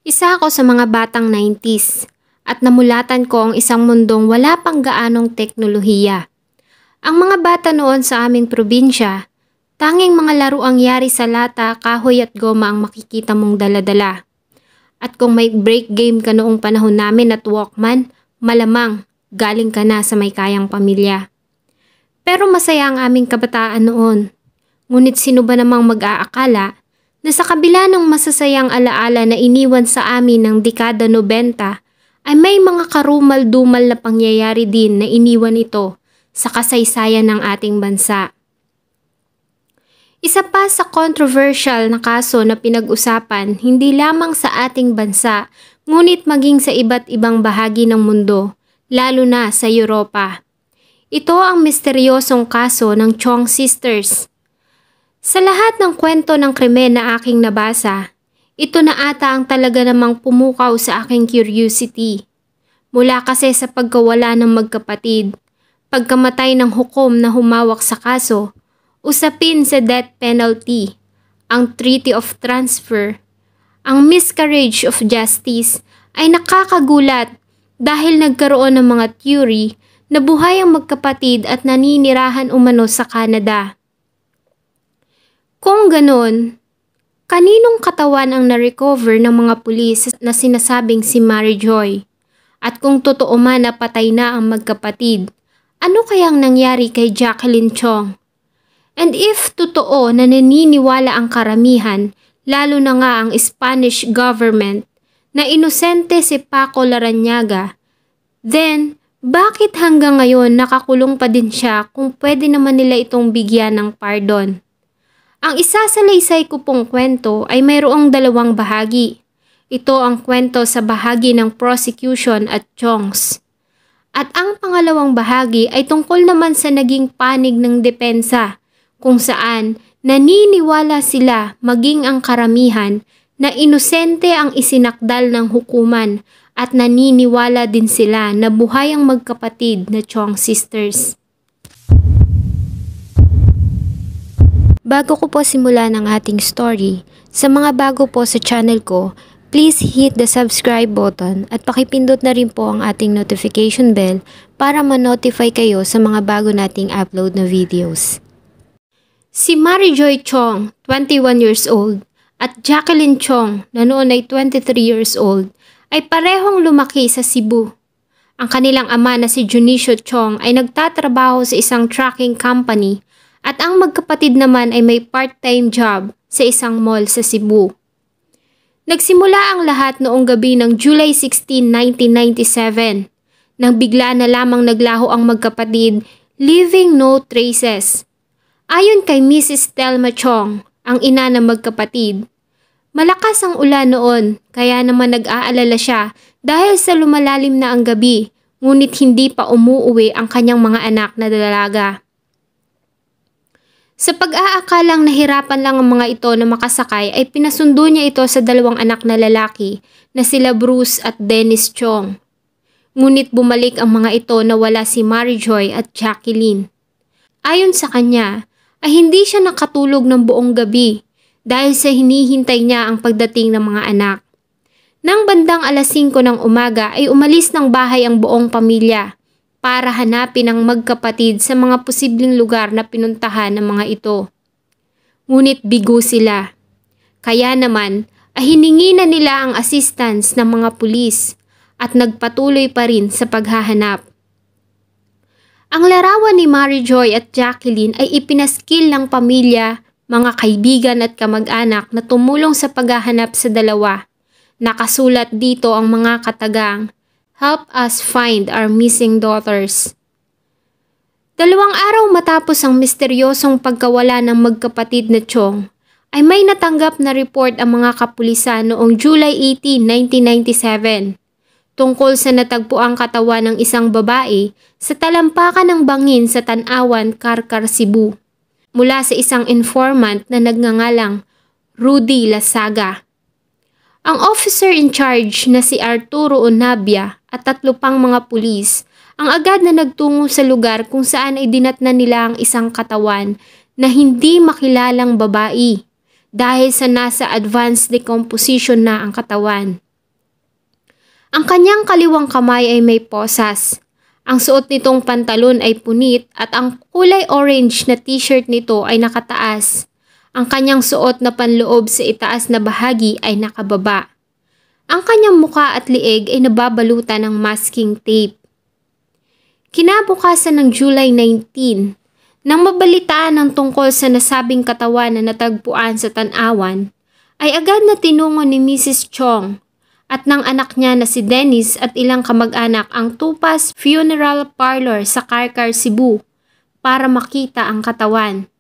Isa ako sa mga batang 90s at namulatan ko ang isang mundong wala pang gaanong teknolohiya. Ang mga bata noon sa aming probinsya, tanging mga laro ang yari sa lata, kahoy at goma ang makikita mong daladala. At kung may break game ka noong panahon namin at Walkman, malamang galing ka na sa may kayang pamilya. Pero masaya ang aming kabataan noon. Ngunit sino ba namang mag-aakala na sa kabila ng masasayang alaala na iniwan sa amin ng dekada 90, ay may mga karumal-dumal na pangyayari din na iniwan ito sa kasaysayan ng ating bansa. Isa pa sa controversial na kaso na pinag-usapan hindi lamang sa ating bansa, ngunit maging sa iba't ibang bahagi ng mundo, lalo na sa Europa. Ito ang misteryosong kaso ng Chong Sisters. Sa lahat ng kwento ng krimen na aking nabasa, ito na ata ang talaga namang pumukaw sa aking curiosity. Mula kasi sa pagkawala ng magkapatid, pagkamatay ng hukom na humawak sa kaso, usapin sa death penalty, ang Treaty of Transfer, ang miscarriage of justice ay nakakagulat dahil nagkaroon ng mga theory na buhay ang magkapatid at naninirahan umano sa Canada. Kung ganon, kaninong katawan ang na-recover ng mga pulis na sinasabing si Mary Joy? At kung totoo man na patay na ang magkapatid, ano kayang nangyari kay Jacqueline Chong? And if totoo na naniniwala ang karamihan, lalo na nga ang Spanish government, na inosente si Paco Larrañaga, then bakit hanggang ngayon nakakulong pa din siya kung pwede naman nila itong bigyan ng pardon? Ang isa sa laysay ko pong kwento ay mayroong dalawang bahagi. Ito ang kwento sa bahagi ng prosecution at Chongs. At ang pangalawang bahagi ay tungkol naman sa naging panig ng depensa, kung saan naniniwala sila maging ang karamihan na inosente ang isinakdal ng hukuman at naniniwala din sila na buhay ang magkapatid na Chong Sisters. Bago ko po simulan ang ating story, sa mga bago po sa channel ko, please hit the subscribe button at pakipindot na rin po ang ating notification bell para ma-notify kayo sa mga bago nating upload na videos. Si Mary Joy Chong, 21 years old, at Jacqueline Chong, na noon ay 23 years old, ay parehong lumaki sa Cebu. Ang kanilang ama na si Junicio Chong ay nagtatrabaho sa isang trucking company at ang magkapatid naman ay may part-time job sa isang mall sa Cebu. Nagsimula ang lahat noong gabi ng July 16, 1997, nang bigla na lamang naglaho ang magkapatid, leaving no traces. Ayon kay Mrs. Telma Chong, ang ina ng magkapatid, malakas ang ulan noon kaya naman nag-aalala siya dahil sa lumalalim na ang gabi, ngunit hindi pa umuuwi ang kanyang mga anak na dalaga. Sa pag-aakalang nahirapan lang ang mga ito na makasakay ay pinasundo niya ito sa dalawang anak na lalaki na sila Bruce at Dennis Chong. Ngunit bumalik ang mga ito na wala si Mary Joy at Jacqueline. Ayon sa kanya, ay hindi siya nakatulog ng buong gabi dahil sa hinihintay niya ang pagdating ng mga anak. Nang bandang alas 5 ng umaga ay umalis ng bahay ang buong pamilya para hanapin ang magkapatid sa mga posibleng lugar na pinuntahan ng mga ito. Ngunit bigo sila. Kaya naman ay hiningi na nila ang assistance ng mga pulis at nagpatuloy pa rin sa paghahanap. Ang larawan ni Mary Joy at Jacqueline ay ipinaskil ng pamilya, mga kaibigan at kamag-anak na tumulong sa paghahanap sa dalawa. Nakasulat dito ang mga katagang, "Help us find our missing daughters." 2 araw matapos ang misteryosong pagkawala ng magkapatid na Chong, ay may natanggap na report ang mga kapulisan noong July 18, 1997. Tungkol sa natagpuang katawan ng isang babae sa talampakan ng bangin sa Tanawan, Carcar, Cebu, mula sa isang informant na nagngangalang Rudy Lasaga. Ang officer in charge na si Arturo Onabia at 3 pang mga pulis ang agad na nagtungo sa lugar kung saan ay dinatnan nila ang isang katawan na hindi makilalang babae dahil sa nasa advanced decomposition na ang katawan. Ang kanyang kaliwang kamay ay may posas. Ang suot nitong pantalon ay punit at ang kulay orange na t-shirt nito ay nakataas. Ang kanyang suot na panloob sa itaas na bahagi ay nakababa. Ang kanyang muka at liig ay nababalutan ng masking tape. Kinabukasan ng July 19, nang mabalitaan ng tungkol sa nasabing katawan na natagpuan sa Tanawan, ay agad na tinungo ni Mrs. Chong at ng anak niya na si Dennis at ilang kamag-anak ang Topaz Funeral Parlor sa Karkar, Cebu para makita ang katawan.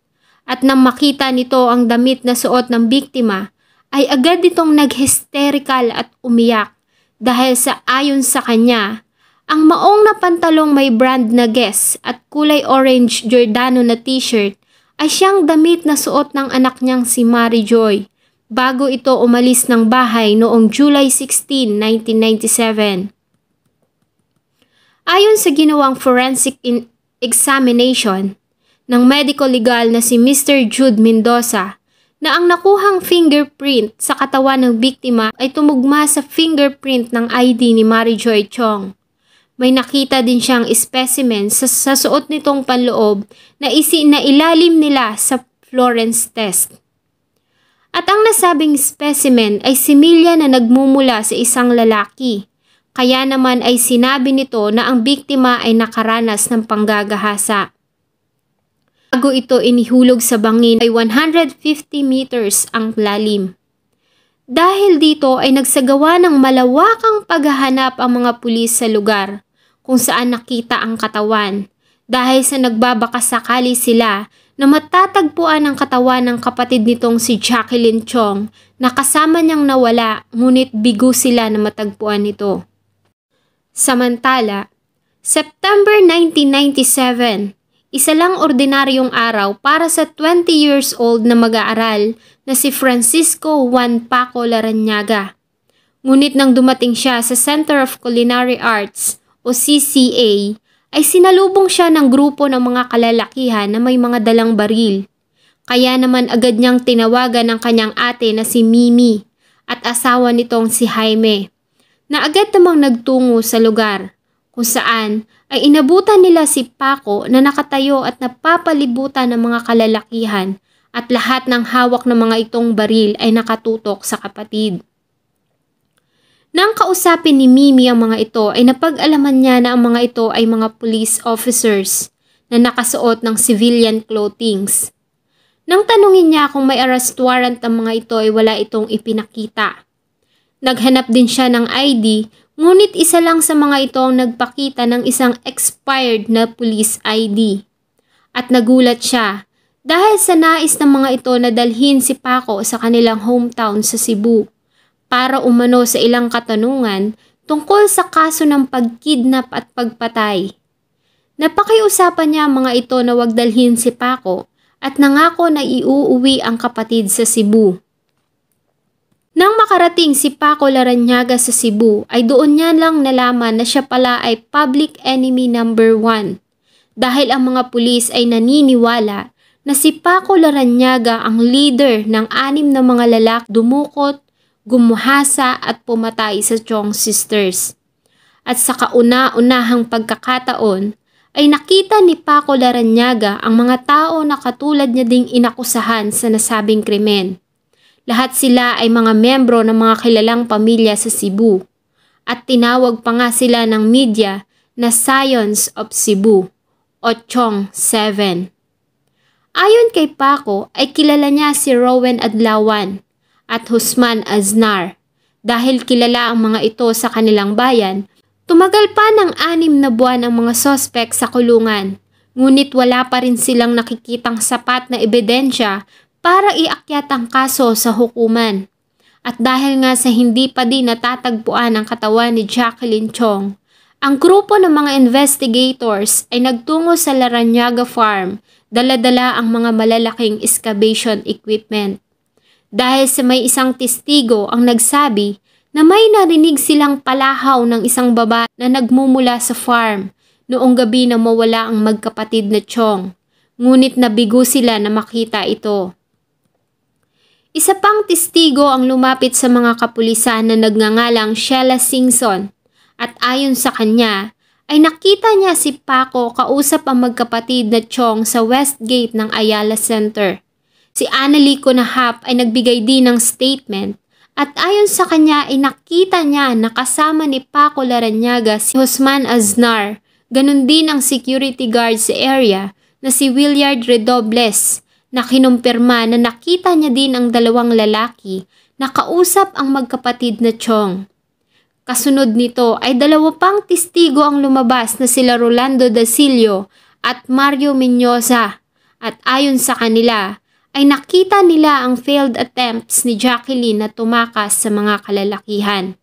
At nang makita nito ang damit na suot ng biktima, ay agad itong nag-hysterical at umiyak dahil sa ayon sa kanya, ang maong na pantalong may brand na Guess at kulay orange Giordano na t-shirt ay siyang damit na suot ng anak niyang si Mary Joy bago ito umalis ng bahay noong July 16, 1997. Ayon sa ginawang forensic examination ng medical legal na si Mr. Jude Mendoza, na ang nakuhang fingerprint sa katawan ng biktima ay tumugma sa fingerprint ng ID ni Mary Joy Chong. May nakita din siyang specimen sa suot nitong panloob na ilalim nila sa Florence test. At ang nasabing specimen ay similya na nagmumula sa isang lalaki. Kaya naman ay sinabi nito na ang biktima ay nakaranas ng panggagahasa. Bago ito inihulog sa bangin ay 150 meters ang lalim. Dahil dito ay nagsagawa ng malawakang paghahanap ang mga pulis sa lugar kung saan nakita ang katawan dahil sa nagbabakasakali sila na matatagpuan ang katawan ng kapatid nitong si Jacqueline Chong na kasama niyang nawala ngunit bigo sila na matagpuan ito. Samantala, September 1997, isa lang ordinaryong araw para sa 20 years old na mag-aaral na si Francisco Juan Paco Larrañaga. Ngunit nang dumating siya sa Center of Culinary Arts o CCA, ay sinalubong siya ng grupo ng mga kalalakihan na may mga dalang baril. Kaya naman agad niyang tinawagan ang kanyang ate na si Mimi at asawa nitong si Jaime, na agad namang nagtungo sa lugar kung saan ay inabutan nila si Paco na nakatayo at napapalibutan ng mga kalalakihan at lahat ng hawak ng mga itong baril ay nakatutok sa kapatid. Nang kausapin ni Mimi ang mga ito ay napag-alaman niya na ang mga ito ay mga police officers na nakasuot ng civilian clothings. Nang tanungin niya kung may arrest warrant ang mga ito ay wala itong ipinakita. Naghanap din siya ng ID, ngunit isa lang sa mga ito ang nagpakita ng isang expired na police ID. At nagulat siya dahil sa nais ng mga ito na dalhin si Paco sa kanilang hometown sa Cebu para umano sa ilang katanungan tungkol sa kaso ng pagkidnap at pagpatay. Napakiusapan niya ang mga ito na wag dalhin si Paco at nangako na iuuwi ang kapatid sa Cebu. Nang makarating si Paco Larrañaga sa Cebu ay doon niya lang nalaman na siya pala ay public enemy number 1 dahil ang mga pulis ay naniniwala na si Paco Larrañaga ang leader ng 6 na mga lalaki dumukot, gumuhasa at pumatay sa Chong sisters. At sa kauna-unahang pagkakataon ay nakita ni Paco Larrañaga ang mga tao na katulad niya ding inakusahan sa nasabing krimen. Lahat sila ay mga membro ng mga kilalang pamilya sa Cebu at tinawag pa nga sila ng media na Scions of Cebu o Chong 7. Ayon kay Paco ay kilala niya si Rowan Adlawan at Husman Aznar. Dahil kilala ang mga ito sa kanilang bayan, tumagal pa ng 6 na buwan ang mga sospek sa kulungan, ngunit wala pa rin silang nakikitang sapat na ebidensya para iakyat ang kaso sa hukuman. At dahil nga sa hindi pa din natatagpuan ang katawan ni Jacqueline Chong, ang grupo ng mga investigators ay nagtungo sa Larrañaga Farm, dala-dala ang mga malalaking excavation equipment. Dahil sa may isang testigo ang nagsabi na may narinig silang palahaw ng isang baba na nagmumula sa farm noong gabi na mawala ang magkapatid na Chong, ngunit nabigo sila na makita ito. Isa pang testigo ang lumapit sa mga kapulisan na nagngangalang Sheila Singson At ayon sa kanya, ay nakita niya si Paco kausap ang magkapatid na Chong sa West Gate ng Ayala Center. Si Annalie Conahap ay nagbigay din ng statement at ayon sa kanya ay nakita niya na kasama ni Paco Larrañaga si Husman Aznar, ganun din ang security guard sa area na si Willard Redobles na kinumpirma na nakita niya din ang dalawang lalaki na kausap ang magkapatid na Chong. Kasunod nito ay dalawa pang testigo ang lumabas na sila Rolando Dacilio at Mario Mendoza at ayon sa kanila ay nakita nila ang failed attempts ni Jacqueline na tumakas sa mga kalalakihan.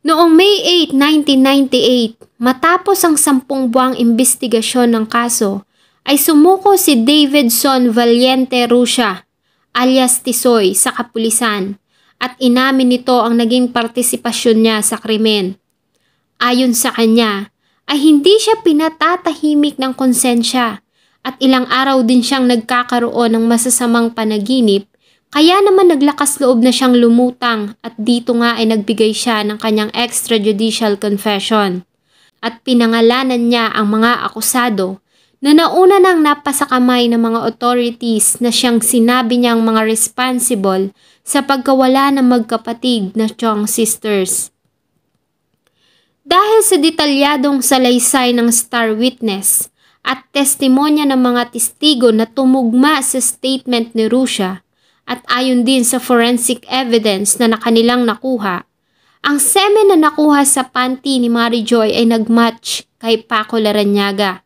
Noong May 8, 1998, matapos ang 10 buwang investigasyon ng kaso, ay sumuko si Davidson Valiente Rusia alias Tisoy sa kapulisan at inamin nito ang naging partisipasyon niya sa krimen. Ayon sa kanya, ay hindi siya pinatatahimik ng konsensya at ilang araw din siyang nagkakaroon ng masasamang panaginip kaya naman naglakas loob na siyang lumutang at dito nga ay nagbigay siya ng kanyang extrajudicial confession at pinangalanan niya ang mga akusado na nauna nang napasakamay ng mga authorities na siyang sinabi niyang mga responsible sa pagkawala ng magkapatid na Chong sisters. Dahil sa detalyadong salaysay ng star witness at testimonya ng mga testigo na tumugma sa statement ni Rusia at ayon din sa forensic evidence na kanilang nakuha, ang semen na nakuha sa panty ni Mary Joy ay nagmatch kay Paco Larrañaga.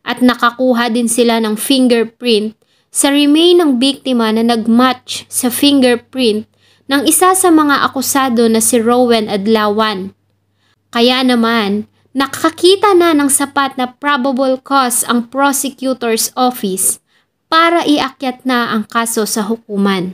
At nakakuha din sila ng fingerprint sa remain ng biktima na nagmatch sa fingerprint ng isa sa mga akusado na si Rowen Adlawan. Kaya naman, nakakita na ng sapat na probable cause ang prosecutor's office para iakyat na ang kaso sa hukuman.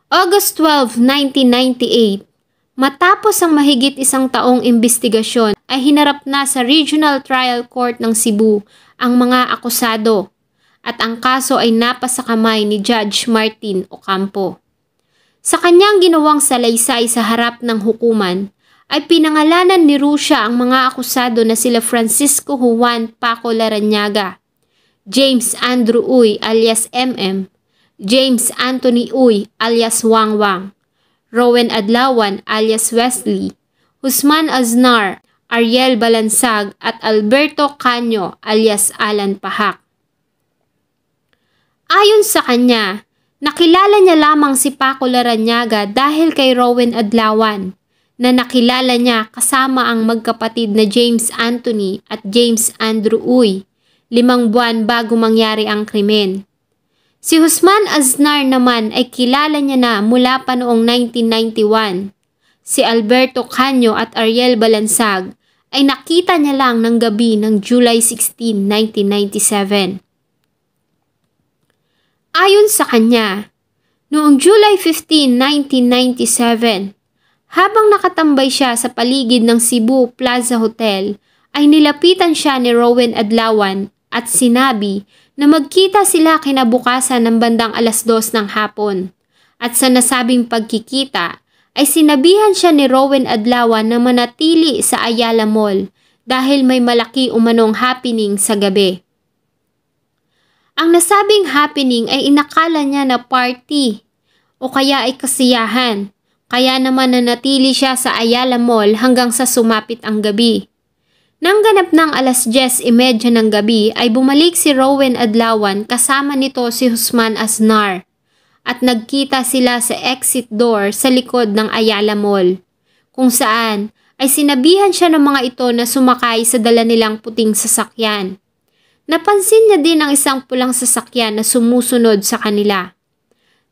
August 12, 1998, matapos ang mahigit 1 taong investigasyon, ay hinarap na sa Regional Trial Court ng Cebu ang mga akusado at ang kaso ay napasakamay ni Judge Martin Ocampo. Sa kanyang ginawang salaysay sa harap ng hukuman, ay pinangalanan ni Rusia ang mga akusado na sila Francisco Juan Paco Larrañaga, James Andrew Uy alias MM, James Anthony Uy alias Wang Wang, Rowen Adlawan alias Wesley, Husman Aznar, Ariel Balansag at Alberto Canyo alias Alan Pahak. Ayon sa kanya, nakilala niya lamang si Paco Larrañaga dahil kay Rowen Adlawan na nakilala niya kasama ang magkapatid na James Anthony at James Andrew Uy 5 buwan bago mangyari ang krimen. Si Husman Aznar naman ay kilala niya na mula pa noong 1991. Si Alberto Canyo at Ariel Balansag ay nakita niya lang ng gabi ng July 16, 1997. Ayon sa kanya, noong July 15, 1997, habang nakatambay siya sa paligid ng Cebu Plaza Hotel, ay nilapitan siya ni Rowen Adlawan at sinabi na magkita sila kinabukasan ng bandang 2:00 ng hapon. At sa nasabing pagkikita, ay sinabihan siya ni Rowen Adlawan na manatili sa Ayala Mall dahil may malaki umanong happening sa gabi. Ang nasabing happening ay inakala niya na party o kaya ay kasiyahan, kaya naman nanatili siya sa Ayala Mall hanggang sa sumapit ang gabi. Nang ganap ng 10:30 ng gabi ay bumalik si Rowen Adlawan kasama nito si Husman Aznar. At nagkita sila sa exit door sa likod ng Ayala Mall, kung saan ay sinabihan siya ng mga ito na sumakay sa dala nilang puting sasakyan. Napansin niya din ang isang pulang sasakyan na sumusunod sa kanila.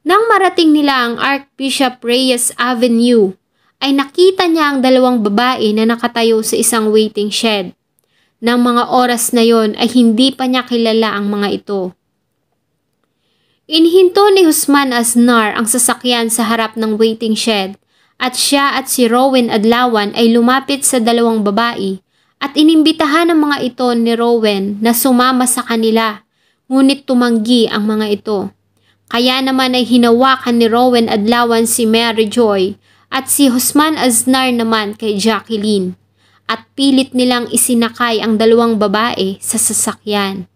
Nang marating nila ang Archbishop Reyes Avenue, ay nakita niya ang 2 babae na nakatayo sa isang waiting shed. Nang mga oras na yon ay hindi pa niya kilala ang mga ito. Inhinto ni Husman Aznar ang sasakyan sa harap ng waiting shed at siya at si Rowen Adlawan ay lumapit sa 2 babae at inimbitahan ng mga ito ni Rowen na sumama sa kanila, ngunit tumanggi ang mga ito. Kaya naman ay hinawakan ni Rowen Adlawan si Mary Joy at si Husman Aznar naman kay Jacqueline at pilit nilang isinakay ang dalawang babae sa sasakyan.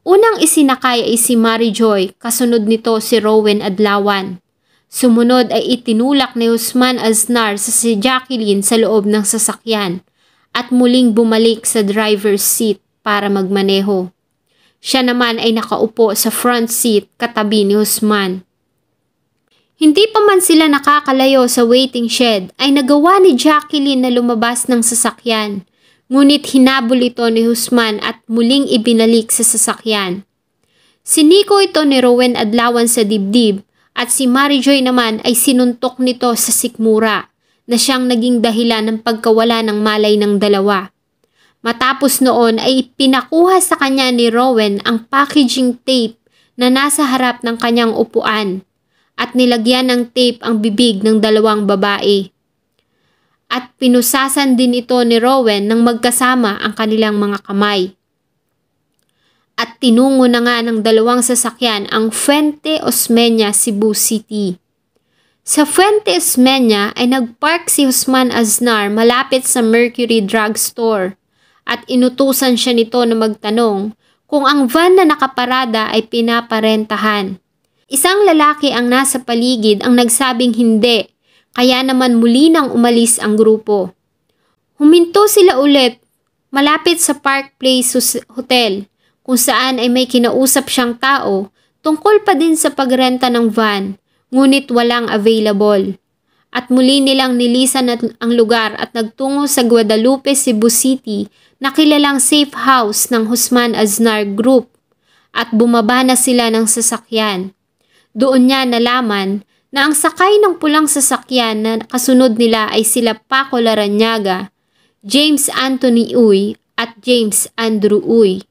Unang isinakay ay si Mary Joy, kasunod nito si Rowen Adlawan. Sumunod ay itinulak ni Husman Aznar sa si Jacqueline sa loob ng sasakyan at muling bumalik sa driver's seat para magmaneho. Siya naman ay nakaupo sa front seat katabi ni Husman. Hindi pa man sila nakakalayo sa waiting shed ay nagawa ni Jacqueline na lumabas ng sasakyan. Ngunit hinabol ito ni Husman at muling ibinalik sa sasakyan. Siniko ito ni Rowen Adlawan sa dibdib at si Mary Joy naman ay sinuntok nito sa sikmura na siyang naging dahilan ng pagkawala ng malay ng dalawa. Matapos noon ay pinakuha sa kanya ni Rowen ang packaging tape na nasa harap ng kanyang upuan at nilagyan ng tape ang bibig ng dalawang babae. At pinusasan din ito ni Rowen nang magkasama ang kanilang mga kamay. At tinungo na nga ng dalawang sasakyan ang Fuente Osmeña, Cebu City. Sa Fuente Osmeña ay nagpark si Husman Aznar malapit sa Mercury Drugstore at inutusan siya nito na magtanong kung ang van na nakaparada ay pinaparentahan. Isang lalaki ang nasa paligid ang nagsabing hindi, kaya naman muli nang umalis ang grupo. Huminto sila ulit malapit sa Park Place Hotel kung saan ay may kinausap siyang tao tungkol pa din sa pagrenta ng van, ngunit walang available. At muli nilang nilisan ang lugar at nagtungo sa Guadalupe, Cebu City na kilalang safe house ng Husman Aznar Group at bumaba na sila ng sasakyan. Doon niya nalaman na ang sakay ng pulang sasakyan na kasunod nila ay sila Paco Larrañaga, James Anthony Uy at James Andrew Uy.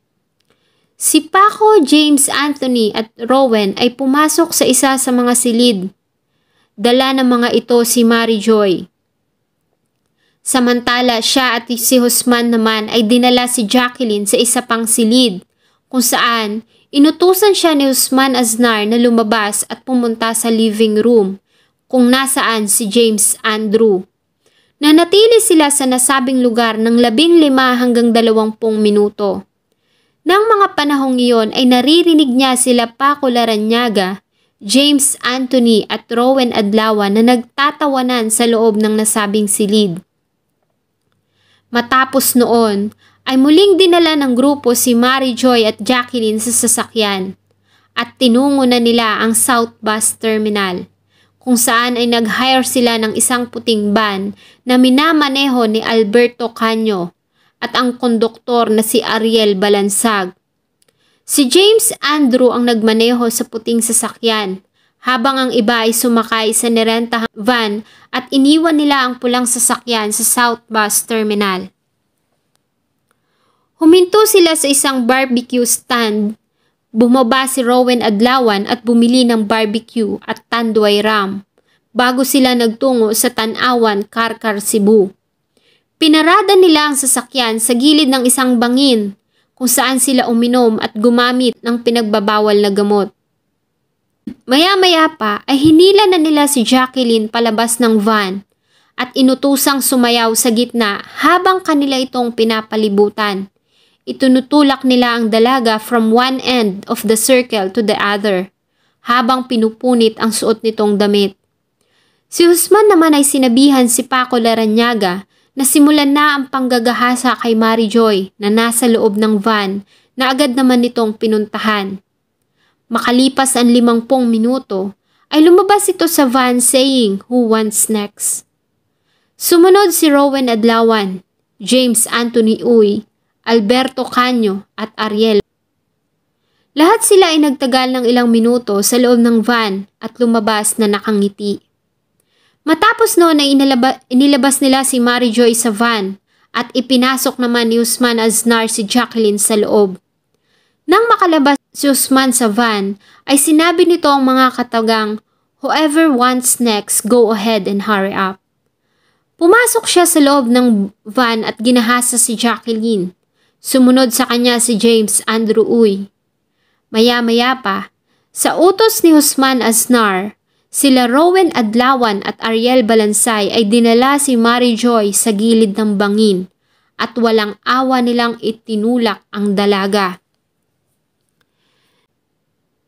Si Paco, James Anthony at Rowen ay pumasok sa isa sa mga silid. Dala ng mga ito si Mary Joy. Samantala siya at si Husman naman ay dinala si Jacqueline sa isa pang silid kung saan inutusan siya ni Husman Aznar na lumabas at pumunta sa living room kung nasaan si James Andrew. Nanatili sila sa nasabing lugar ng 15 hanggang 20 minuto. Nang mga panahong iyon ay naririnig niya sila Paco Larrañaga, James Anthony at Rowen Adlawan na nagtatawanan sa loob ng nasabing silid. Matapos noon, ay muling dinala ng grupo si Mary Joy at Jacqueline sa sasakyan at tinungo na nila ang South Bus Terminal kung saan ay nag-hire sila ng isang puting van na minamaneho ni Alberto Caño at ang konduktor na si Ariel Balansag. Si James Andrew ang nagmaneho sa puting sasakyan habang ang iba ay sumakay sa nirentahang van at iniwan nila ang pulang sasakyan sa South Bus Terminal. Huminto sila sa isang barbecue stand. Bumaba si Rowen Adlawan at bumili ng barbecue at tanduay ram bago sila nagtungo sa Tanawan, Karkar, Cebu. Pinarada nila ang sasakyan sa gilid ng isang bangin kung saan sila uminom at gumamit ng pinagbabawal na gamot. Maya-maya pa ay hinila na nila si Jacqueline palabas ng van at inutusang sumayaw sa gitna habang kanila itong pinapalibutan. Itinutulak nila ang dalaga from one end of the circle to the other habang pinupunit ang suot nitong damit. Si Husman naman ay sinabihan si Paco Larrañaga na simulan na ang panggagahasa kay Mary Joy na nasa loob ng van na agad naman nitong pinuntahan. Makalipas ang 50 minuto ay lumabas ito sa van saying who wants next. Sumunod si Rowen Adlawan, James Anthony Uy, Alberto Caño at Ariel. Lahat sila ay nagtagal ng ilang minuto sa loob ng van at lumabas na nakangiti. Matapos noon ay inilabas nila si Mary Joy sa van at ipinasok naman ni Husman Aznar si Jacqueline sa loob. Nang makalabas si Husman sa van ay sinabi nito ang mga katagang, "Whoever wants next, go ahead and hurry up." Pumasok siya sa loob ng van at ginahasa si Jacqueline. Sumunod sa kanya si James Andrew Uy. Maya-maya pa, sa utos ni Husman Aznar, Sila Rowen Adlawan at Ariel Balansay ay dinala si Mary Joy sa gilid ng bangin at walang awa nilang itinulak ang dalaga.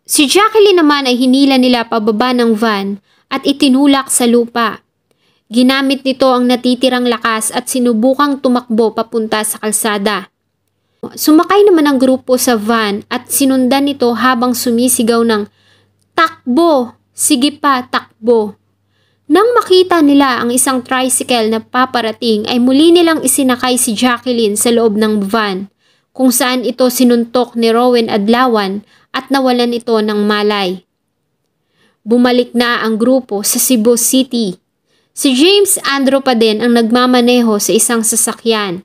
Si Jacqueline naman ay hinila nila pababa ng van at itinulak sa lupa. Ginamit nito ang natitirang lakas at sinubukang tumakbo papunta sa kalsada. Sumakay naman ang grupo sa van at sinundan nito habang sumisigaw ng "Takbo! Sige pa, takbo!" Nang makita nila ang isang tricycle na paparating ay muli nilang isinakay si Jacqueline sa loob ng van kung saan ito sinuntok ni Rowen Adlawan at nawalan ito ng malay. Bumalik na ang grupo sa Cebu City. Si James Andrew pa din ang nagmamaneho sa isang sasakyan.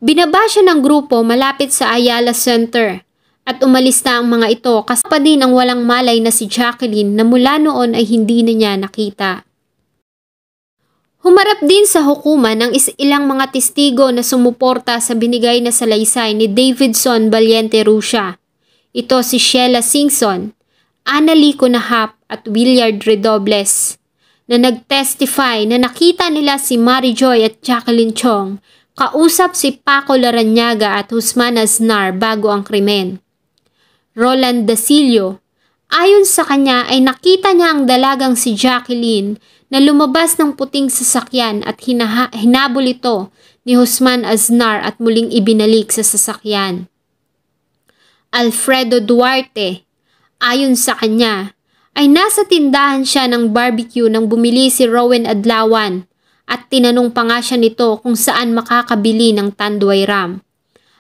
Binaba siya ng grupo malapit sa Ayala Center at umalis na ang mga ito kasama din ang walang malay na si Jacqueline na mula noon ay hindi na niya nakita. Humarap din sa hukuman ang ilang mga testigo na sumuporta sa binigay na salaysay ni Davidson Valiente Rusia. Ito si Sheila Singson, Annalico Nahap at Willard Redobles na nag-testify na nakita nila si Mary Joy at Jacqueline Chong kausap si Paco Larrañaga at Guzman Aznar bago ang krimen. Roland Dasilio, ayon sa kanya ay nakita niya ang dalagang si Jacqueline na lumabas ng puting sasakyan at hinabol ito ni Guzman Aznar at muling ibinalik sa sasakyan. Alfredo Duarte, ayon sa kanya, ay nasa tindahan siya ng barbecue nang bumili si Rowen Adlawan at tinanong pa nga siya nito kung saan makakabili ng Tanduay Ram.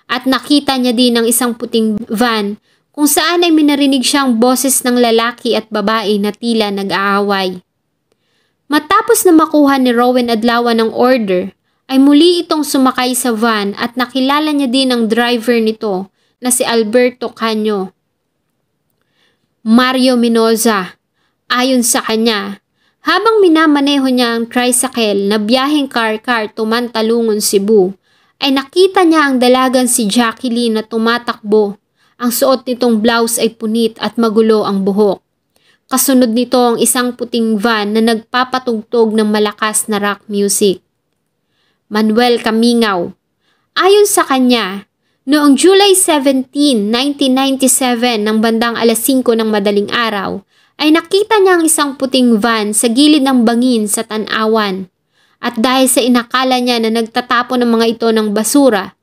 At nakita niya din ang isang puting van kung saan ay minarinig siyang boses ng lalaki at babae na tila nag-aaway. Matapos na makuha ni Rowen Adlawan ang order, ay muli itong sumakay sa van at nakilala niya din ang driver nito na si Alberto Caño. Mario Minoza, ayon sa kanya, habang minamaneho niya ang tricycle na biyaheng car-car Tumantalungon, Cebu, ay nakita niya ang dalagang si Jacqueline na tumatakbo. Ang suot nitong blouse ay punit at magulo ang buhok. Kasunod nito ang isang puting van na nagpapatugtog ng malakas na rock music. Manuel Camingaw, ayon sa kanya, noong July 17, 1997 ng bandang alas 5 ng madaling araw, ay nakita niya ang isang puting van sa gilid ng bangin sa Tanawan. At dahil sa inakala niya na nagtatapon ng mga ito ng basura,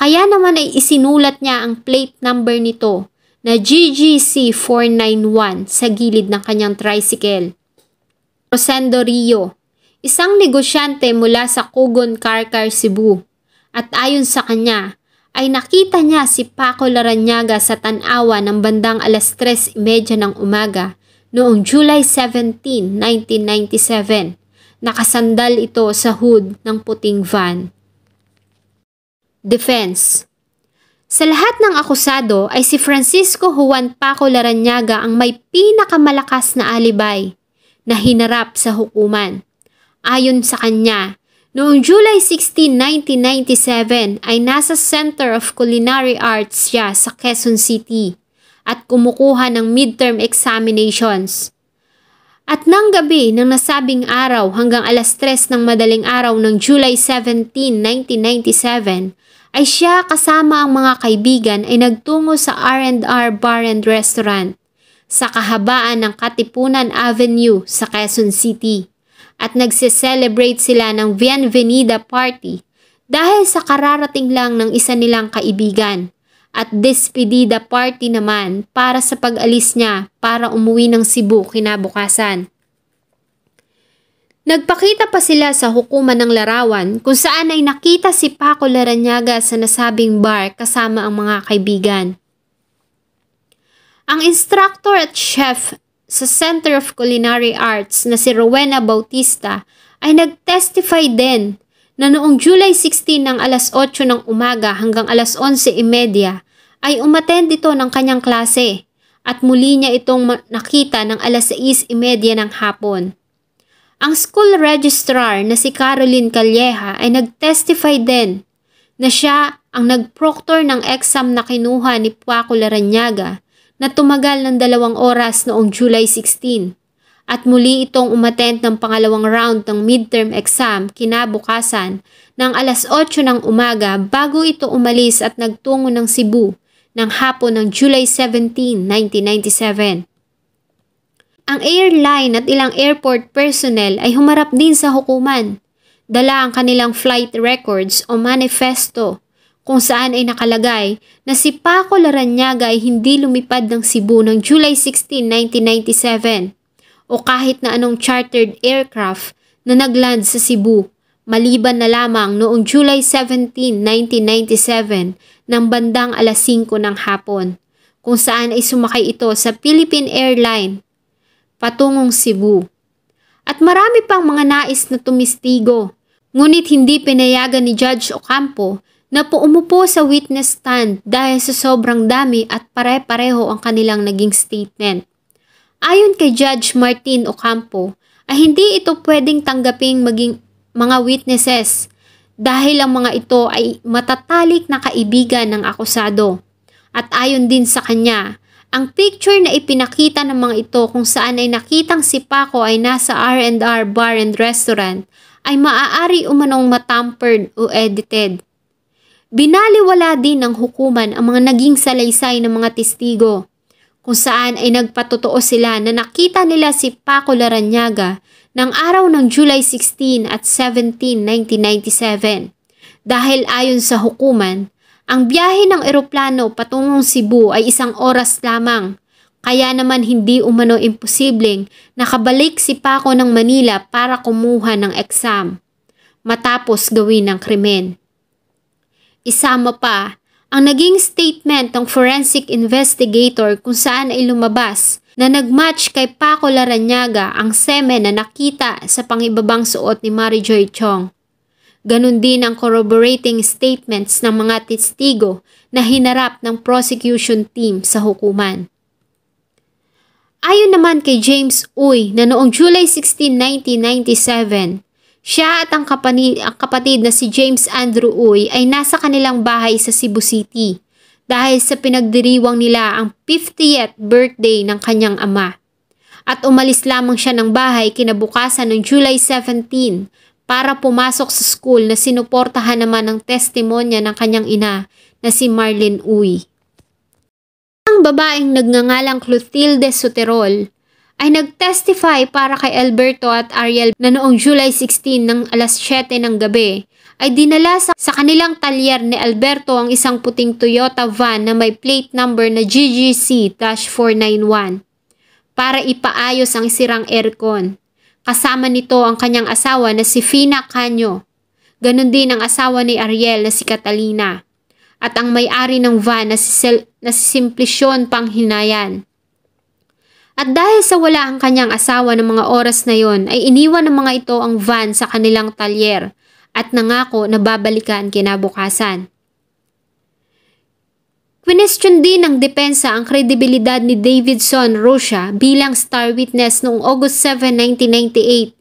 kaya naman ay isinulat niya ang plate number nito na GGC 491 sa gilid ng kanyang tricycle. Rosendo Rio, isang negosyante mula sa Kugon Car-Car, Cebu, at ayon sa kanya, ay nakita niya si Paco Larrañaga sa Tanawan ng bandang alas 3:30 ng umaga noong July 17, 1997. Nakasandal ito sa hood ng puting van. Defense. Sa lahat ng akusado ay si Francisco Juan Paco Larrañaga ang may pinakamalakas na alibay na hinarap sa hukuman. Ayon sa kanya, noong July 16, 1997 ay nasa Center of Culinary Arts siya sa Quezon City at kumukuha ng midterm examinations. At nang gabi ng nasabing araw hanggang alas 3 ng madaling araw ng July 17, 1997 ay siya kasama ang mga kaibigan ay nagtungo sa R&R Bar and Restaurant sa kahabaan ng Katipunan Avenue sa Quezon City. At nagse-celebrate sila ng Bienvenida Party dahil sa kararating lang ng isa nilang kaibigan at Despedida Party naman para sa pag-alis niya para umuwi ng Cebu kinabukasan. Nagpakita pa sila sa hukuman ng larawan kung saan ay nakita si Paco Larrañaga sa nasabing bar kasama ang mga kaibigan. Ang instructor at chef sa Center of Culinary Arts na si Rowena Bautista ay nag-testify din na noong July 16 ng alas 8 ng umaga hanggang alas 11:30 ay umattend ito ng kanyang klase at muli niya itong nakita ng alas 6:30 ng hapon. Ang school registrar na si Caroline Calleja ay nag-testify din na siya ang nag-proctor ng exam na kinuha ni Paco Larrañaga na tumagal ng 2 oras noong July 16 at muli itong umattend ng pangalawang round ng midterm exam kinabukasan ng alas 8 ng umaga bago ito umalis at nagtungo ng Cebu ng hapon ng July 17, 1997. Ang airline at ilang airport personnel ay humarap din sa hukuman. Dala ang kanilang flight records o manifesto kung saan ay nakalagay na si Paco Larrañaga ay hindi lumipad ng Cebu ng July 16, 1997 o kahit na anong chartered aircraft na nagland sa Cebu maliban na lamang noong July 17, 1997 ng bandang alas 5 ng hapon kung saan ay sumakay ito sa Philippine Airline patungong Cebu. At marami pang mga nais na tumistigo, ngunit hindi pinayagan ni Judge Ocampo na umupo sa witness stand dahil sa sobrang dami at pare-pareho ang kanilang naging statement. Ayon kay Judge Martin Ocampo, ay hindi ito pwedeng tanggaping maging mga witnesses dahil ang mga ito ay matatalik na kaibigan ng akusado. At ayon din sa kanya, ang picture na ipinakita ng mga ito kung saan ay nakitang si Paco ay nasa R&R Bar and Restaurant ay maaari umanong matampered o edited. Binaliwala din ng hukuman ang mga naging salaysay ng mga testigo kung saan ay nagpatotoo sila na nakita nila si Paco Larrañaga ng araw ng July 16 at 17, 1997. Dahil ayon sa hukuman, ang biyahe ng eroplano patungong Cebu ay 1 oras lamang, kaya naman hindi umano imposibleng nakabalik si Paco ng Manila para kumuha ng exam, matapos gawin ng krimen. Isama pa ang naging statement ng forensic investigator kung saan ay lumabas na nagmatch kay Paco Larrañaga ang semen na nakita sa pangibabang suot ni Marijoy Chong. Ganon din ang corroborating statements ng mga testigo na hinarap ng prosecution team sa hukuman. Ayon naman kay James Uy na noong July 16, 1997, siya at ang kapatid na si James Andrew Uy ay nasa kanilang bahay sa Cebu City dahil sa pinagdiriwang nila ang 50th birthday ng kanyang ama. At umalis lamang siya ng bahay kinabukasan ng July 17 para pumasok sa school na sinuportahan naman ng testimonya ng kanyang ina na si Marlene Uy. Ang babaeng nagngangalang Clotilde Soterol ay nagtestify para kay Alberto at Ariel na noong July 16 ng alas 7 ng gabi ay dinala sa kanilang talyer ni Alberto ang isang puting Toyota van na may plate number na GGC-491 para ipaayos ang sirang aircon. Kasama nito ang kanyang asawa na si Fina Canyo. Ganon din ang asawa ni Ariel na si Catalina. At ang may-ari ng van na si Simplicio Panghinayan. At dahil sa wala ang kanyang asawa ng mga oras na yon, ay iniwan ng mga ito ang van sa kanilang talyer at nangako na babalikan kinabukasan. Question din ng depensa ang kredibilidad ni Davidson Rocha bilang star witness noong August 7, 1998.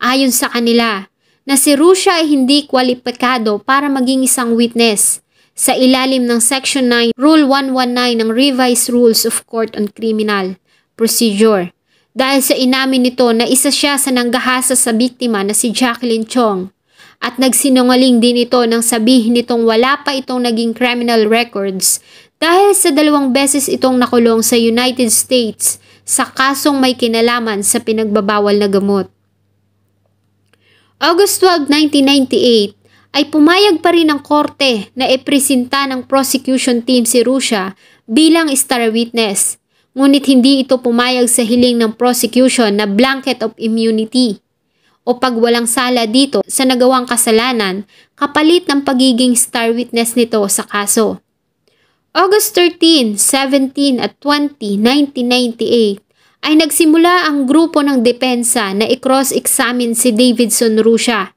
Ayon sa kanila, na si Rocha ay hindi kwalipikado para maging isang witness sa ilalim ng Section 9, Rule 119 ng Revised Rules of Court on Criminal Procedure dahil sa inamin nito na isa siya sa nanggahasa sa biktima na si Jacqueline Chong. At nagsinungaling din ito nang sabihin nitong wala pa itong naging criminal records dahil sa 2 beses itong nakulong sa United States sa kasong may kinalaman sa pinagbabawal na gamot. August 12, 1998 ay pumayag pa rin ang korte na ipresenta ng prosecution team si Rocha bilang star witness, ngunit hindi ito pumayag sa hiling ng prosecution na blanket of immunity o pagwalang sala dito sa nagawang kasalanan kapalit ng pagiging star witness nito sa kaso. August 13, 17 at 20, 1998 ay nagsimula ang grupo ng depensa na i-cross-examine si Davidson Rocha.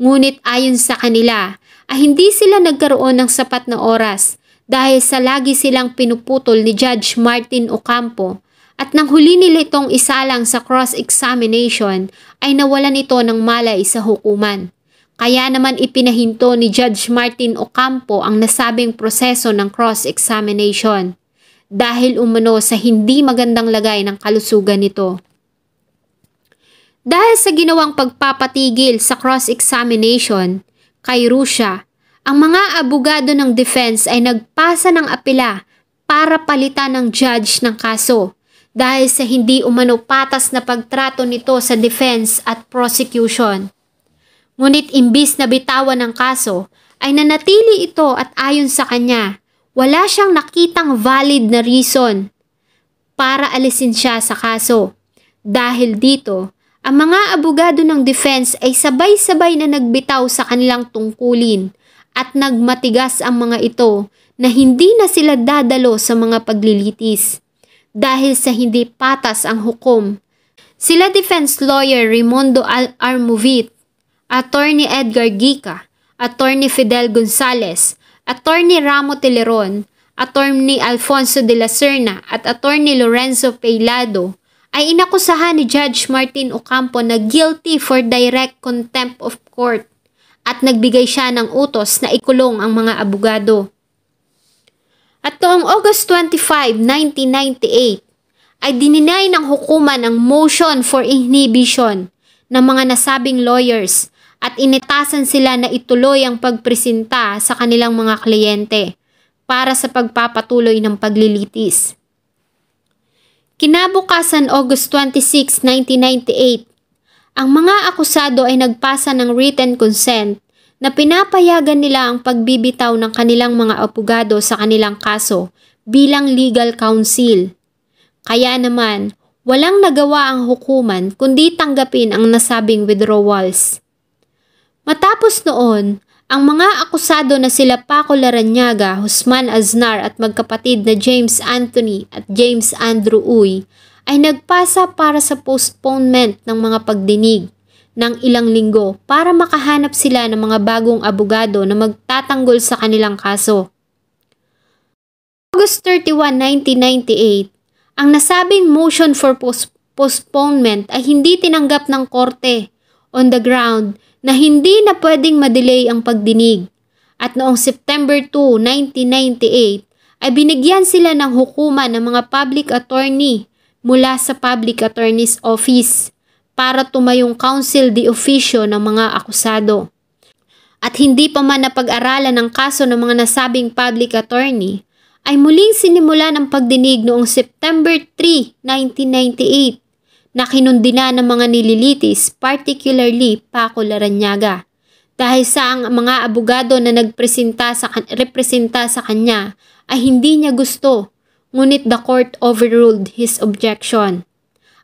Ngunit ayon sa kanila ay hindi sila nagkaroon ng sapat na oras dahil sa lagi silang pinuputol ni Judge Martin Ocampo. At nang huli nila itong isalang sa cross-examination ay nawalan ito ng malay sa hukuman. Kaya naman ipinahinto ni Judge Martin Ocampo ang nasabing proseso ng cross-examination dahil umano sa hindi magandang lagay ng kalusugan nito. Dahil sa ginawang pagpapatigil sa cross-examination kay Russia, ang mga abogado ng defense ay nagpasa ng apela para palitan ng judge ng kaso dahil sa hindi umano patas na pagtrato nito sa defense at prosecution. Ngunit imbis na bitawan ng kaso, ay nanatili ito at ayon sa kanya, wala siyang nakitang valid na reason para alisin siya sa kaso. Dahil dito, ang mga abogado ng defense ay sabay-sabay na nagbitaw sa kanilang tungkulin at nagmatigas ang mga ito na hindi na sila dadalo sa mga paglilitis dahil sa hindi patas ang hukom. Sila defense lawyer Raimundo Armovit, Attorney Edgar Gica, Attorney Fidel Gonzales, Attorney Ramo Teleron, Attorney Alfonso de la Serna at Attorney Lorenzo Peilado ay inakusahan ni Judge Martin Ocampo na guilty for direct contempt of court at nagbigay siya ng utos na ikulong ang mga abogado. At noong August 25, 1998, ay dininay ng hukuman ang motion for inhibition ng mga nasabing lawyers at initasan sila na ituloy ang pagpresenta sa kanilang mga kliyente para sa pagpapatuloy ng paglilitis. Kinabukasan August 26, 1998, ang mga akusado ay nagpasa ng written consent na pinapayagan nila ang pagbibitaw ng kanilang mga abogado sa kanilang kaso bilang legal counsel. Kaya naman, walang nagawa ang hukuman kundi tanggapin ang nasabing withdrawals. Matapos noon, ang mga akusado na sila Paco Larrañaga, Guzman Aznar at magkapatid na James Anthony at James Andrew Uy ay nagpasa para sa postponement ng mga pagdinig ng ilang linggo para makahanap sila ng mga bagong abogado na magtatanggol sa kanilang kaso. August 31, 1998, ang nasabing motion for postponement ay hindi tinanggap ng korte on the ground na hindi na pwedeng madelay ang pagdinig. At noong September 2, 1998, ay binigyan sila ng hukuman ng mga public attorney mula sa Public Attorney's Office para tumayong counsel de officio ng mga akusado. At hindi pa man napag-aralan ang kaso ng mga nasabing public attorney, ay muling sinimulan ang pagdinig noong September 3, 1998 na kinundina ng mga nililitis, particularly Paco Larrañaga, dahil sa ang mga abogado na representa sa kanya ay hindi niya gusto, ngunit the court overruled his objection.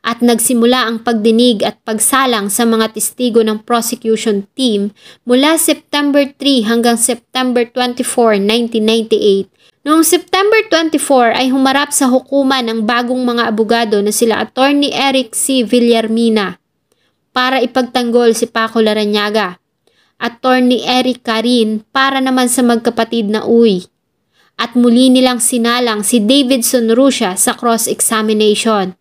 At nagsimula ang pagdinig at pagsalang sa mga testigo ng prosecution team mula September 3 hanggang September 24, 1998. Noong September 24 ay humarap sa hukuman ang bagong mga abogado na sila Attorney Eric C. Villarmina para ipagtanggol si Paco Larrañaga, Attorney Eric Carin para naman sa magkapatid na Uy, at muli nilang sinalang si Davidson Russia sa cross-examination.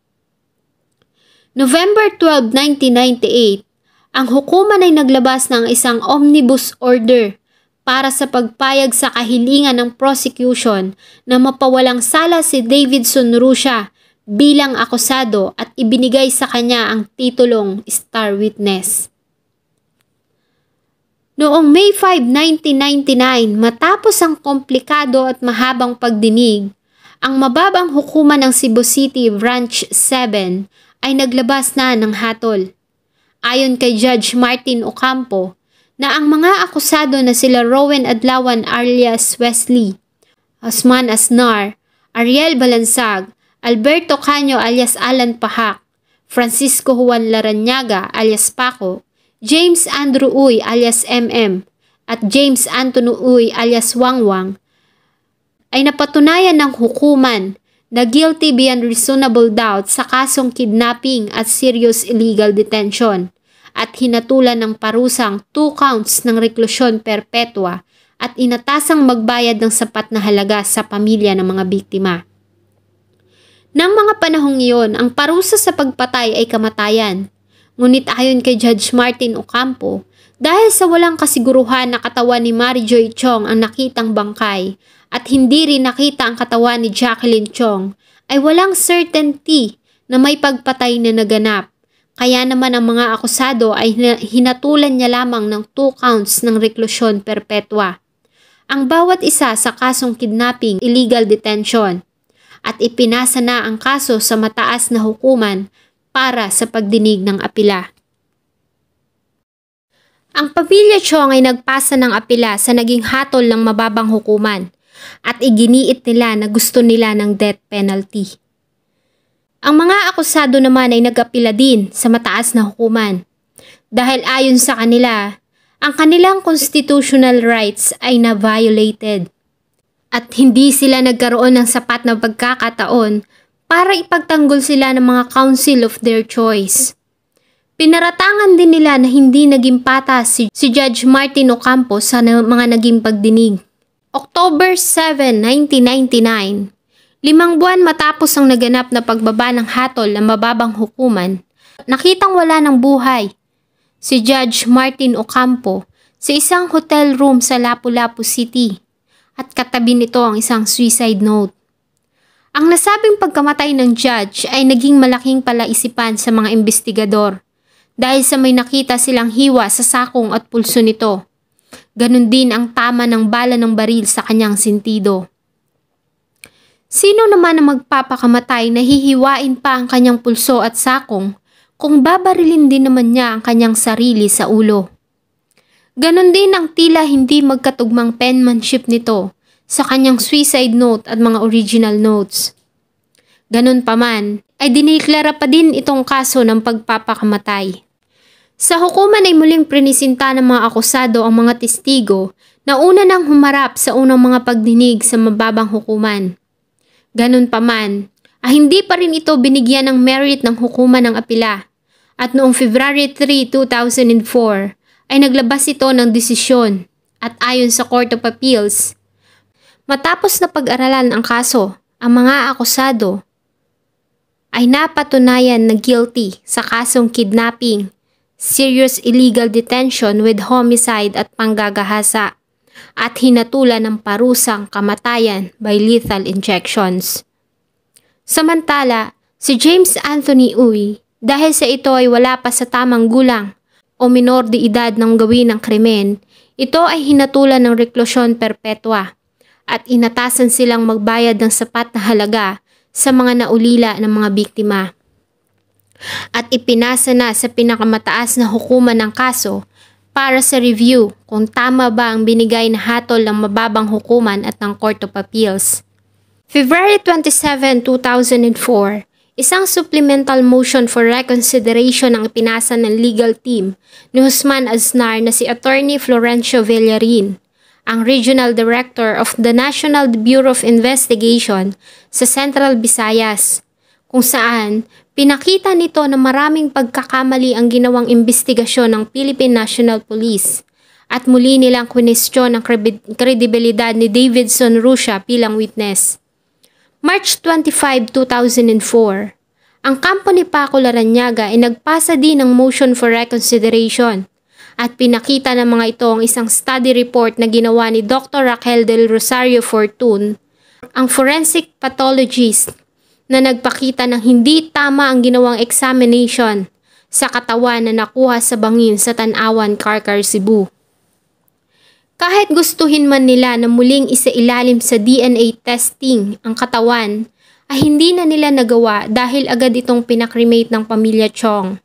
November 12, 1998, ang hukuman ay naglabas ng isang omnibus order para sa pagpayag sa kahilingan ng prosecution na mapawalang sala si Davidson Russia bilang akusado at ibinigay sa kanya ang titulong Star Witness. Noong May 5, 1999, matapos ang komplikado at mahabang pagdinig, ang mababang hukuman ng Cebu City Branch 7 ay naglabas na ng hatol. Ayon kay Judge Martin Ocampo, na ang mga akusado na sila Rowen Adlawan alias Wesley, Guzman Aznar, Ariel Balansag, Alberto Caño alias Alan Pahak, Francisco Juan Larrañaga alias Paco, James Andrew Uy alias MM, at James Antonio Uy alias Wangwang ay napatunayan ng hukuman na guilty beyond reasonable doubt sa kasong kidnapping at serious illegal detention at hinatulan ng parusang 2 counts ng reklusyon perpetua at inatasang magbayad ng sapat na halaga sa pamilya ng mga biktima. Nang mga panahong iyon, ang parusa sa pagpatay ay kamatayan. Ngunit ayon kay Judge Martin Ocampo, dahil sa walang kasiguruhan na katawan ni Mary Joy Chong ang nakitang bangkay at hindi rin nakita ang katawan ni Jacqueline Chong, ay walang certainty na may pagpatay na naganap. Kaya naman ang mga akusado ay hinatulan niya lamang ng 2 counts ng reklusyon perpetua. Ang bawat isa sa kasong kidnapping, illegal detention, at ipinasa na ang kaso sa mataas na hukuman para sa pagdinig ng apela. Ang pamilya Chong ay nagpasa ng apela sa naging hatol ng mababang hukuman at iginiit nila na gusto nila ng death penalty. Ang mga akusado naman ay nag-apela din sa mataas na hukuman dahil ayon sa kanila, ang kanilang constitutional rights ay na-violated at hindi sila nagkaroon ng sapat na pagkakataon para ipagtanggol sila ng mga counsel of their choice. Pinaratangan din nila na hindi naging patas si Judge Martin Ocampo sa mga naging pagdinig. October 7, 1999, 5 buwan matapos ang naganap na pagbaba ng hatol ng mababang hukuman, nakitang wala ng buhay si Judge Martin Ocampo sa isang hotel room sa Lapu-Lapu City at katabi nito ang isang suicide note. Ang nasabing pagkamatay ng judge ay naging malaking palaisipan sa mga investigador dahil sa may nakita silang hiwa sa sakong at pulso nito. Ganon din ang tama ng bala ng baril sa kanyang sentido. Sino naman ang magpapakamatay na hihiwain pa ang kanyang pulso at sakong kung babarilin din naman niya ang kanyang sarili sa ulo? Ganon din ang tila hindi magkatugmang penmanship nito sa kanyang suicide note at mga original notes. Ganon pa man, ay diniklara pa din itong kaso ng pagpapakamatay. Sa hukuman ay muling prinisinta ng mga akusado ang mga testigo na una nang humarap sa unang mga pagdinig sa mababang hukuman. Ganon pa man, hindi pa rin ito binigyan ng merit ng hukuman ng apela at noong February 3, 2004 ay naglabas ito ng desisyon at ayon sa Court of Appeals, matapos na pag-aralan ang kaso, ang mga akusado ay napatunayan na guilty sa kasong kidnapping, serious illegal detention with homicide at panggagahasa at hinatulan ng parusang kamatayan by lethal injections. Samantala, si James Anthony Uy, dahil sa ito ay wala pa sa tamang gulang o minor de edad ng gawin ng krimen, ito ay hinatulan ng reklusyon perpetua at inatasan silang magbayad ng sapat na halaga sa mga naulila ng mga biktima. At ipinasa na sa pinakamataas na hukuman ng kaso para sa review kung tama ba ang binigay na hatol ng mababang hukuman at ng Court of Appeals. February 27, 2004, isang supplemental motion for reconsideration ang ipinasa ng legal team ni Guzman Aznar na si Attorney Florencio Villarin, ang Regional Director of the National Bureau of Investigation sa Central Visayas, kung saan pinakita nito na maraming pagkakamali ang ginawang investigasyon ng Philippine National Police at muli nilang kwestiyon ang kredibilidad ni Davidson Russia bilang witness. March 25, 2004, ang kampo ni Paco Larrañaga ay nagpasa din ng motion for reconsideration at pinakita ng mga ito ang isang study report na ginawa ni Dr. Raquel del Rosario Fortun, ang forensic pathologist, na nagpakita ng hindi tama ang ginawang examination sa katawan na nakuha sa bangin sa Tanawan, Carcar, Cebu. Kahit gustuhin man nila na muling isailalim sa DNA testing ang katawan, ay hindi na nila nagawa dahil agad itong pinakremate ng pamilya Chong.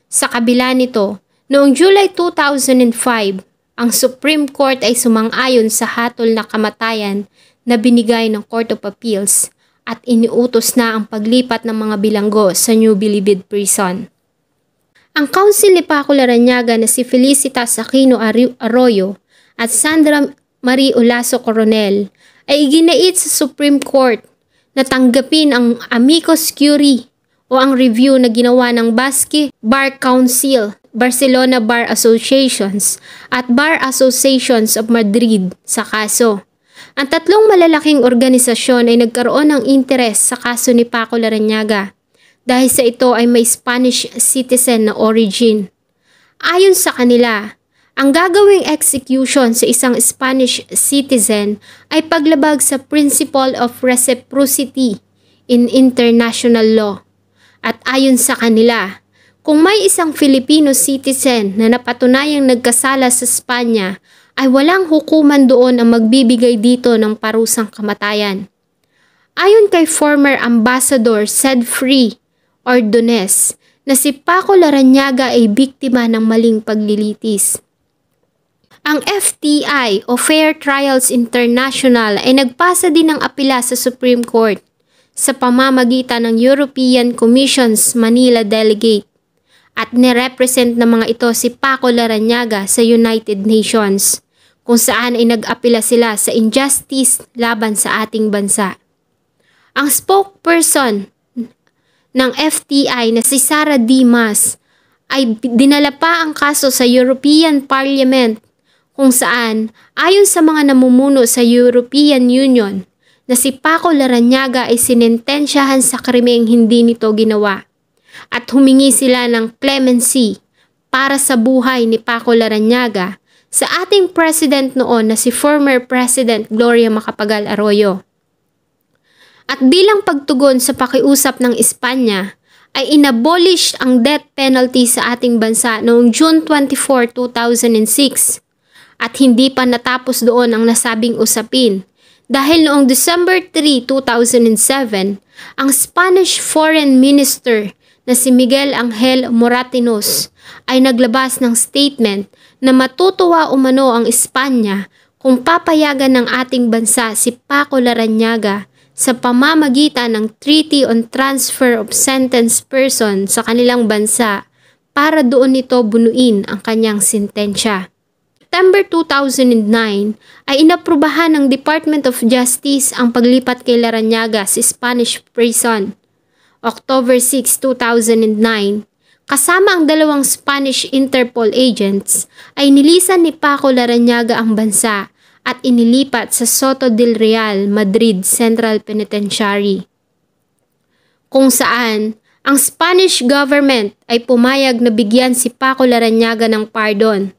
Sa kabila nito, noong July 2005, ang Supreme Court ay sumang-ayon sa hatol na kamatayan na binigay ng Court of Appeals at iniutos na ang paglipat ng mga bilanggo sa New Bilibid Prison. Ang counsel ni Paco Larrañaga na si Felicitas Aquino Arroyo at Sandra Marie Olaso Coronel ay iginait sa Supreme Court na tanggapin ang amicus curiae o ang review na ginawa ng Basque Bar Council, Barcelona Bar Associations at Bar Associations of Madrid sa kaso. Ang tatlong malalaking organisasyon ay nagkaroon ng interes sa kaso ni Paco Larrañaga dahil sa ito ay may Spanish citizen na origin. Ayon sa kanila, ang gagawing execution sa isang Spanish citizen ay paglabag sa principle of reciprocity in international law. At ayon sa kanila, Kung may isang Filipino citizen na napatunayang nagkasala sa Espanya, ay walang hukuman doon ang magbibigay dito ng parusang kamatayan. Ayon kay former Ambassador Sedfree Ordonez na si Paco Larrañaga ay biktima ng maling paglilitis. Ang FTI o Fair Trials International ay nagpasa din ng apela sa Supreme Court sa pamamagitan ng European Commission's Manila Delegate at nirepresent ng mga ito si Paco Larrañaga sa United Nations kung saan ay nag-apela sila sa injustice laban sa ating bansa. Ang spokesperson ng FTI na si Sara Dimas ay dinala pa ang kaso sa European Parliament kung saan ayon sa mga namumuno sa European Union na si Paco Larrañaga ay sinentensyahan sa krimeng hindi nito ginawa at humingi sila ng clemency para sa buhay ni Paco Larrañaga sa ating president noon na si former President Gloria Macapagal Arroyo. At bilang pagtugon sa pakiusap ng Espanya, ay inabolish ang death penalty sa ating bansa noong June 24, 2006 at hindi pa natapos doon ang nasabing usapin dahil noong December 3, 2007, ang Spanish Foreign Minister na si Miguel Angel Moratinos ay naglabas ng statement na matutuwa umano ang Espanya kung papayagan ng ating bansa si Paco Larrañaga sa pamamagitan ng Treaty on Transfer of Sentenced Person sa kanilang bansa para doon nito bunuin ang kanyang sentensya. September 2009 ay inaprubahan ng Department of Justice ang paglipat kay Larrañaga sa Spanish prison. October 6, 2009, kasama ang dalawang Spanish Interpol agents ay nilisan ni Paco Larrañaga ang bansa at inilipat sa Soto del Real, Madrid Central Penitentiary, kung saan ang Spanish government ay pumayag na bigyan si Paco Larrañaga ng pardon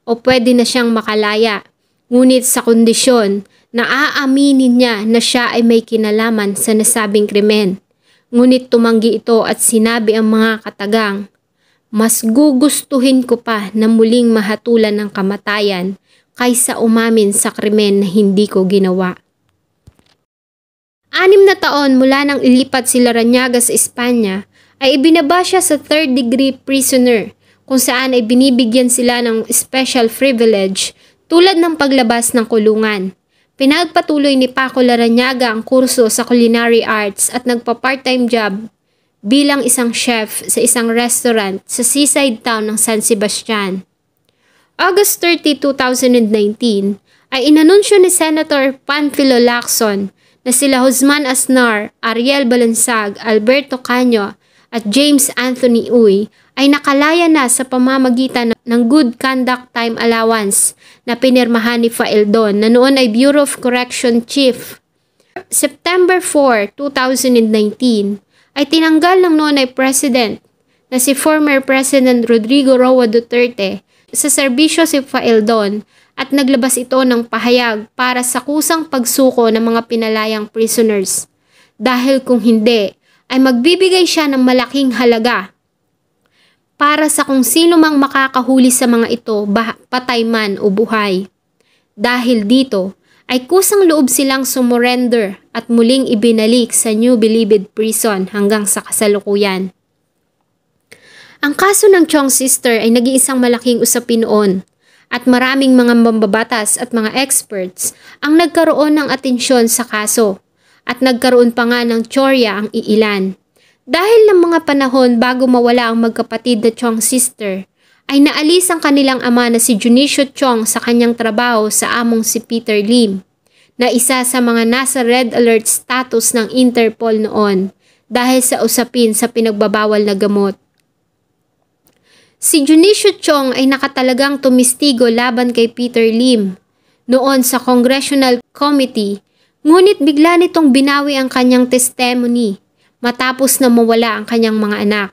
o pwede na siyang makalaya, ngunit sa kondisyon na aaminin niya na siya ay may kinalaman sa nasabing krimen. Ngunit tumanggi ito at sinabi ang mga katagang, "Mas gugustuhin ko pa na muling mahatulan ng kamatayan kaysa umamin sa krimen na hindi ko ginawa." 6 na taon mula nang ilipat si Larrañaga sa Espanya ay ibinaba siya sa third-degree prisoner kung saan ay binibigyan sila ng special privilege tulad ng paglabas ng kulungan. Pinagpatuloy ni Paco Larrañaga ang kurso sa culinary arts at nagpa-part-time job bilang isang chef sa isang restaurant sa seaside town ng San Sebastian. August 30, 2019 ay inanunsyo ni Senator Panfilo Lacson na sila Josman Aznar, Ariel Balansag, Alberto Caño at James Anthony Uy ay nakalaya na sa pamamagitan ng Good Conduct Time Allowance na pinirmahan ni Faeldon na noon ay Bureau of Correction Chief. September 4, 2019 ay tinanggal ng noon ay President na si former President Rodrigo Roa Duterte sa serbisyo si Faeldon at naglabas ito ng pahayag para sa kusang pagsuko ng mga pinalayang prisoners. Dahil kung hindi, ay magbibigay siya ng malaking halaga para sa kung sino mang makakahuli sa mga ito, patay man o buhay. Dahil dito, ay kusang loob silang sumurrender at muling ibinalik sa New Bilibid Prison hanggang sa kasalukuyan. Ang kaso ng Chong sister ay nag-iisang malaking usapin noon at maraming mga mambabatas at mga experts ang nagkaroon ng atensyon sa kaso at nagkaroon pa nga ng tsorya ang iilan. Dahil ng mga panahon bago mawala ang magkapatid na Chong sister, ay naalis ang kanilang ama na si Junicio Chong sa kanyang trabaho sa among si Peter Lim, na isa sa mga nasa red alert status ng Interpol noon dahil sa usapin sa pinagbabawal na gamot. Si Junicio Chong ay nakatalagang tumistigo laban kay Peter Lim noon sa Congressional Committee, ngunit bigla nitong binawi ang kanyang testimony matapos na mawala ang kanyang mga anak.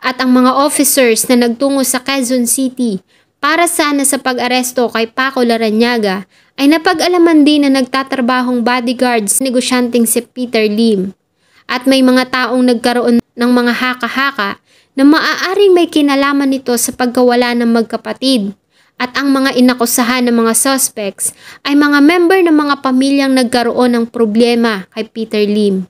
At ang mga officers na nagtungo sa Quezon City para sana sa pag-aresto kay Paco Larrañaga ay napag-alaman din na nagtatrabahong bodyguards negosyanteng si Peter Lim. At may mga taong nagkaroon ng mga haka-haka na maaaring may kinalaman nito sa pagkawala ng magkapatid. At ang mga inakusahan ng mga suspects ay mga member ng mga pamilyang nagkaroon ng problema kay Peter Lim.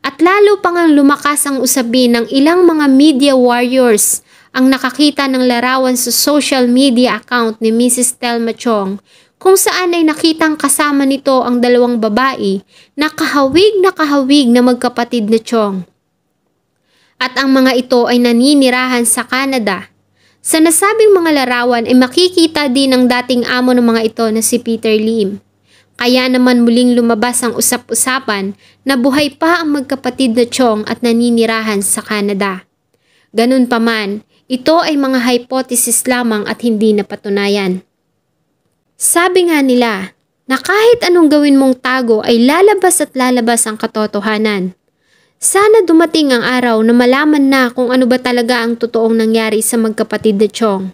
At lalo pang lumakas ang usapin ng ilang mga media warriors ang nakakita ng larawan sa social media account ni Mrs. Thelma Chong kung saan ay nakitang kasama nito ang dalawang babae na kahawig na magkapatid na Chong. At ang mga ito ay naninirahan sa Canada. Sa nasabing mga larawan ay makikita din ang dating amo ng mga ito na si Peter Lim. Kaya naman muling lumabas ang usap-usapan na buhay pa ang magkapatid na Chong at naninirahan sa Canada. Ganun pa man, ito ay mga hypothesis lamang at hindi napatunayan. Sabi nga nila na kahit anong gawin mong tago ay lalabas at lalabas ang katotohanan. Sana dumating ang araw na malaman na kung ano ba talaga ang totoong nangyari sa magkapatid na Chong.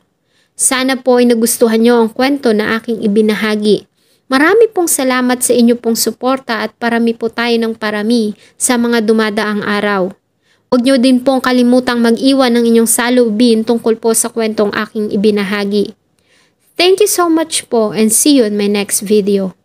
Sana po ay nagustuhan nyo ang kwento na aking ibinahagi. Marami pong salamat sa inyo pong suporta at parami po tayo ng parami sa mga dumadaang araw. Huwag nyo din pong kalimutang mag-iwan ng inyong saloobin tungkol po sa kwentong aking ibinahagi. Thank you so much po and see you in my next video.